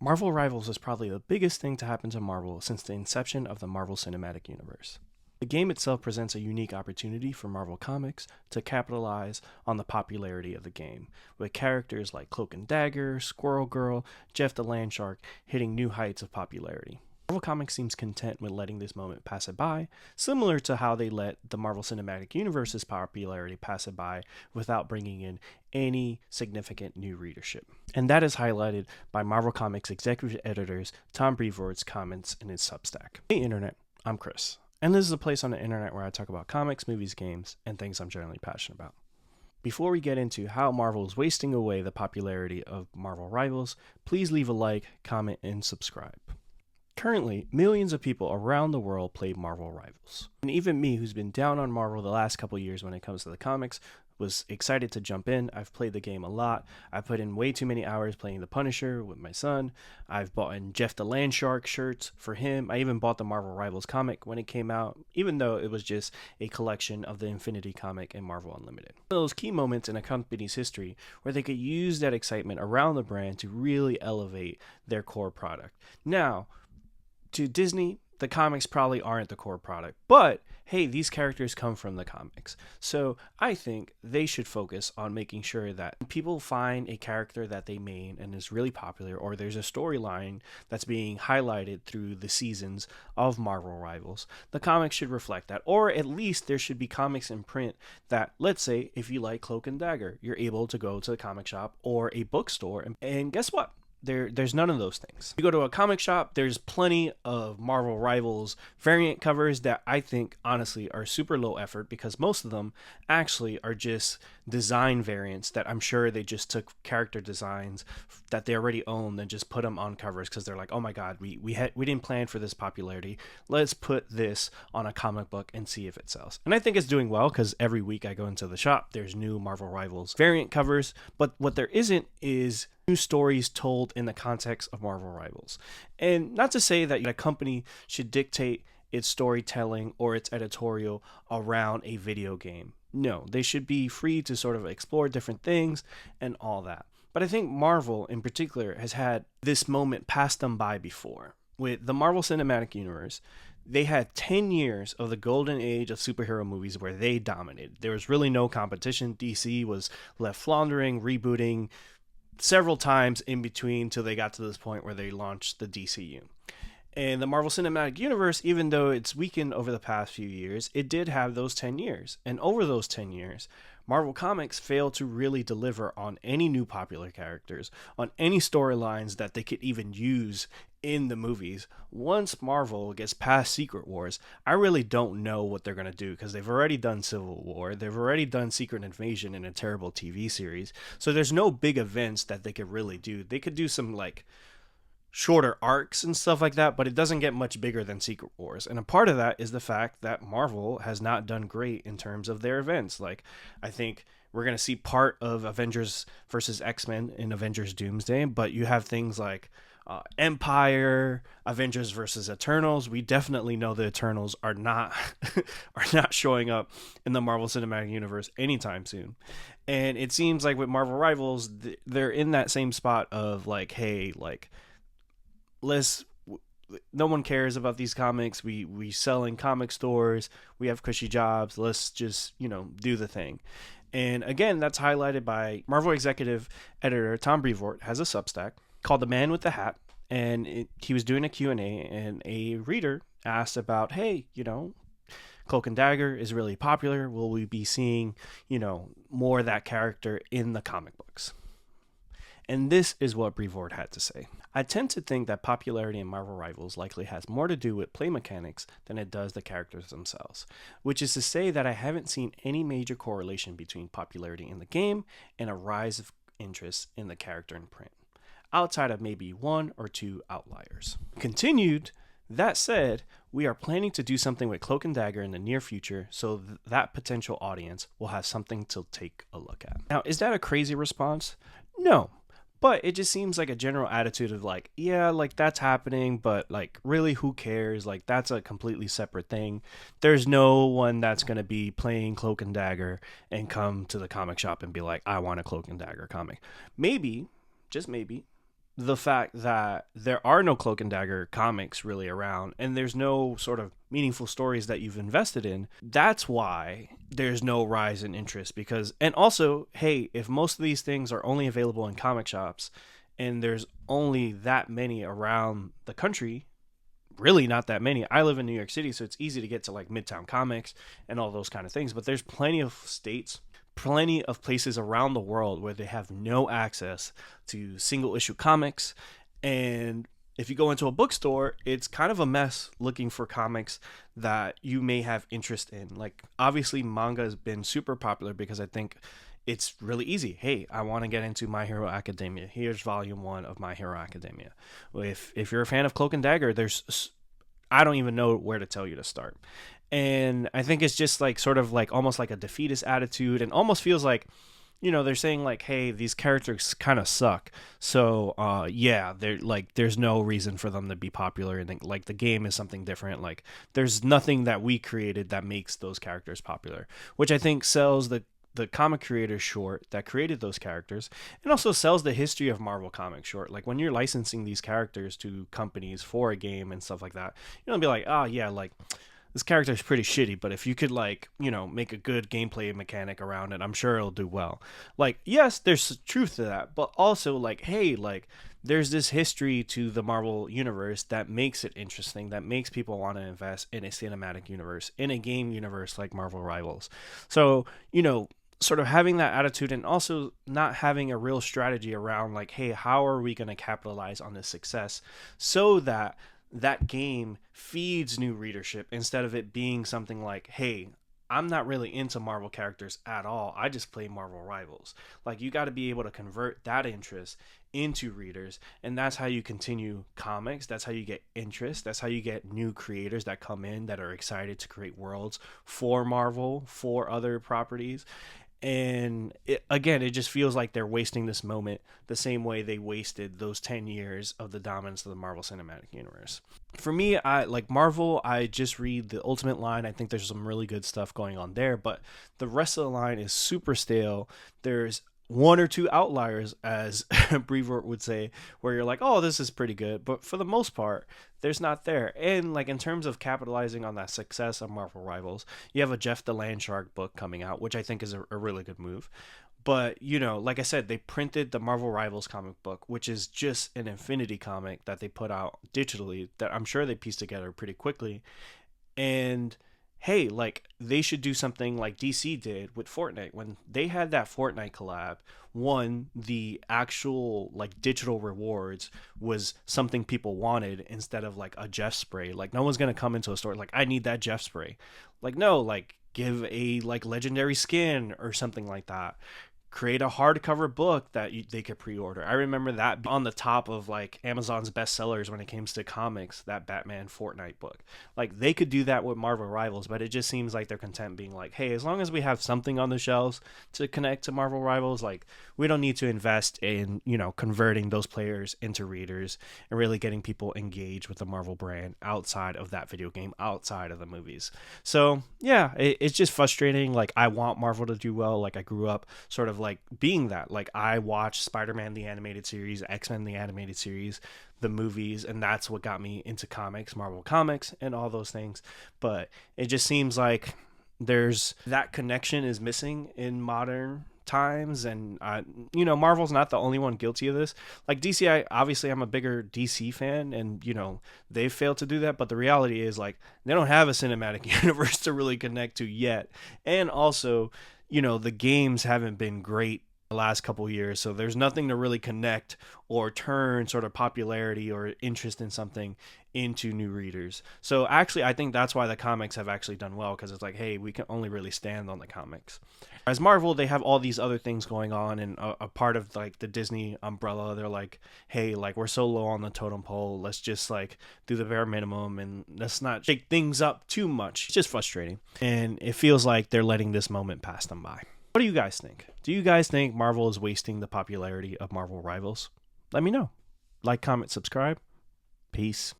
Marvel Rivals is probably the biggest thing to happen to Marvel since the inception of the Marvel Cinematic Universe. The game itself presents a unique opportunity for Marvel Comics to capitalize on the popularity of the game, with characters like Cloak and Dagger, Squirrel Girl, Jeff the Landshark hitting new heights of popularity. Marvel Comics seems content with letting this moment pass it by, similar to how they let the Marvel Cinematic Universe's popularity pass it by without bringing in any significant new readership. And that is highlighted by Marvel Comics executive editors Tom Brevoort's comments in his Substack. Hey Internet, I'm Chris, and this is a place on the internet where I talk about comics, movies, games, and things I'm generally passionate about. Before we get into how Marvel is wasting away the popularity of Marvel Rivals, please leave a like, comment, and subscribe. Currently, millions of people around the world play Marvel Rivals. And even me, who's been down on Marvel the last couple years when it comes to the comics, was excited to jump in. I've played the game a lot. I put in way too many hours playing the Punisher with my son. I've bought in Jeff the Landshark shirts for him. I even bought the Marvel Rivals comic when it came out, even though it was just a collection of the Infinity comic and Marvel Unlimited. One of those key moments in a company's history where they could use that excitement around the brand to really elevate their core product. Now, to Disney, the comics probably aren't the core product, but hey, these characters come from the comics. So I think they should focus on making sure that people find a character that they made and is really popular, or there's a storyline that's being highlighted through the seasons of Marvel Rivals. The comics should reflect that, or at least there should be comics in print that, let's say, if you like Cloak and Dagger, you're able to go to the comic shop or a bookstore, and guess what? There's none of those things. You go to a comic shop, there's plenty of Marvel Rivals variant covers that I think honestly are super low effort, because most of them actually are just design variants that I'm sure they just took character designs that they already owned and just put them on covers because they're like, oh my god, we didn't plan for this popularity. Let's put this on a comic book and see if it sells. And I think it's doing well, because every week I go into the shop, there's new Marvel Rivals variant covers, but what there isn't is new stories told in the context of Marvel Rivals. And not to say that a company should dictate its storytelling or its editorial around a video game. No, they should be free to sort of explore different things and all that. But I think Marvel in particular has had this moment pass them by before. With the Marvel Cinematic Universe, they had 10 years of the golden age of superhero movies where they dominated. There was really no competition. DC was left floundering, rebooting several times in between till they got to this point where they launched the DCU. And the Marvel Cinematic Universe, even though it's weakened over the past few years, it did have those 10 years. And over those 10 years, Marvel Comics failed to really deliver on any new popular characters, on any storylines that they could even use in the movies. Once Marvel gets past Secret Wars, I really don't know what they're going to do, because they've already done Civil War, they've already done Secret Invasion in a terrible TV series, so there's no big events that they could really do. They could do some like shorter arcs and stuff like that, but it doesn't get much bigger than Secret Wars. And a part of that is the fact that Marvel has not done great in terms of their events. Like, I think we're going to see part of Avengers versus X-Men in Avengers Doomsday, but you have things like Empire, Avengers versus Eternals. We definitely know the Eternals are not are not showing up in the Marvel Cinematic Universe anytime soon. And it seems like with Marvel Rivals, they're in that same spot of like, hey, like, no one cares about these comics. We sell in comic stores. We have cushy jobs. Let's just, do the thing. And again, that's highlighted by Marvel executive editor Tom Brevoort has a Substack called The Man with the Hat. And he was doing a Q&A, and a reader asked about, hey, Cloak and Dagger is really popular. Will we be seeing, more of that character in the comic books? And this is what Brevoort had to say. I tend to think that popularity in Marvel Rivals likely has more to do with play mechanics than it does the characters themselves, which is to say that I haven't seen any major correlation between popularity in the game and a rise of interest in the character in print, outside of maybe one or two outliers. Continued, that said, we are planning to do something with Cloak and Dagger in the near future, so that potential audience will have something to take a look at. Now, is that a crazy response? No. But it just seems like a general attitude of like, yeah, like that's happening, but like really who cares? Like that's a completely separate thing. There's no one that's going to be playing Cloak and Dagger and come to the comic shop and be like, I want a Cloak and Dagger comic. Maybe, just maybe, the fact that there are no Cloak and Dagger comics really around, and there's no sort of meaningful stories that you've invested in, that's why there's no rise in interest. Because, and also, hey, if most of these things are only available in comic shops and there's only that many around the country, really not that many. I live in New York City, so it's easy to get to like Midtown Comics and all those kind of things, but there's plenty of states, plenty of places around the world where they have no access to single issue comics. And if you go into a bookstore, it's kind of a mess looking for comics that you may have interest in. Like, obviously manga has been super popular because I think it's really easy. Hey, I want to get into My Hero Academia. Here's volume 1 of My Hero Academia. If you're a fan of Cloak and Dagger, I don't even know where to tell you to start. And I think it's just like sort of like almost like a defeatist attitude, and almost feels like, they're saying like, hey, these characters kind of suck. So yeah, they're like, there's no reason for them to be popular, and like the game is something different. Like, there's nothing that we created that makes those characters popular, which I think sells the comic creator short that created those characters, and also sells the history of Marvel Comics short. Like, when you're licensing these characters to companies for a game and stuff like that, you don't be like, oh yeah, like, this character is pretty shitty, but if you could like, make a good gameplay mechanic around it, I'm sure it'll do well. Like, yes, there's truth to that, but also like, hey, like, there's this history to the Marvel universe that makes it interesting, that makes people want to invest in a cinematic universe, in a game universe like Marvel Rivals. So, sort of having that attitude, and also not having a real strategy around like, hey, how are we going to capitalize on this success so that that game feeds new readership, instead of it being something like, hey, I'm not really into Marvel characters at all, I just play Marvel Rivals. Like, you got to be able to convert that interest into readers, and that's how you continue comics. That's how you get interest. That's how you get new creators that come in that are excited to create worlds for Marvel, for other properties. And it just feels like they're wasting this moment the same way they wasted those 10 years of the dominance of the Marvel Cinematic Universe. For me, I like Marvel. I just read the Ultimate line. I think there's some really good stuff going on there, but the rest of the line is super stale. There's one or two outliers, as Brevoort would say, where you're like, oh, this is pretty good. But for the most part, there's not there. And like, in terms of capitalizing on that success of Marvel Rivals, you have a Jeff the Landshark book coming out, which I think is a really good move. But, like I said, they printed the Marvel Rivals comic book, which is just an Infinity comic that they put out digitally that I'm sure they pieced together pretty quickly. And hey, like, they should do something like DC did with Fortnite when they had that Fortnite collab. One, the actual like digital rewards was something people wanted, instead of like a Jeff spray. Like, no one's gonna come into a store like, I need that Jeff spray. Like, no, like, give a like legendary skin or something like that. Create a hardcover book that they could pre-order. I remember that on the top of like Amazon's bestsellers when it comes to comics, that Batman Fortnite book. Like, they could do that with Marvel Rivals, but it just seems like they're content being like, hey, as long as we have something on the shelves to connect to Marvel Rivals, like, we don't need to invest in, converting those players into readers and really getting people engaged with the Marvel brand outside of that video game, outside of the movies. So yeah, it's just frustrating. Like, I want Marvel to do well. Like, I grew up sort of like being that. Like, I watched Spider-Man the animated series, X-Men the animated series, the movies, and that's what got me into comics, Marvel Comics, and all those things. But it just seems like there's that connection is missing in modern times. And Marvel's not the only one guilty of this. Like, DC, I'm a bigger DC fan, and they've failed to do that. But the reality is, like, they don't have a cinematic universe to really connect to yet. And also, the games haven't been great the last couple years, so there's nothing to really connect or turn sort of popularity or interest in something into new readers. So actually, I think that's why the comics have actually done well, because it's like, hey, we can only really stand on the comics. As Marvel, they have all these other things going on, and a part of like the Disney umbrella, they're like, hey, like, we're so low on the totem pole, let's just like do the bare minimum and let's not shake things up too much. It's just frustrating, and it feels like they're letting this moment pass them by. What do you guys think? Do you guys think Marvel is wasting the popularity of Marvel Rivals? Let me know. Like, comment, subscribe. Peace.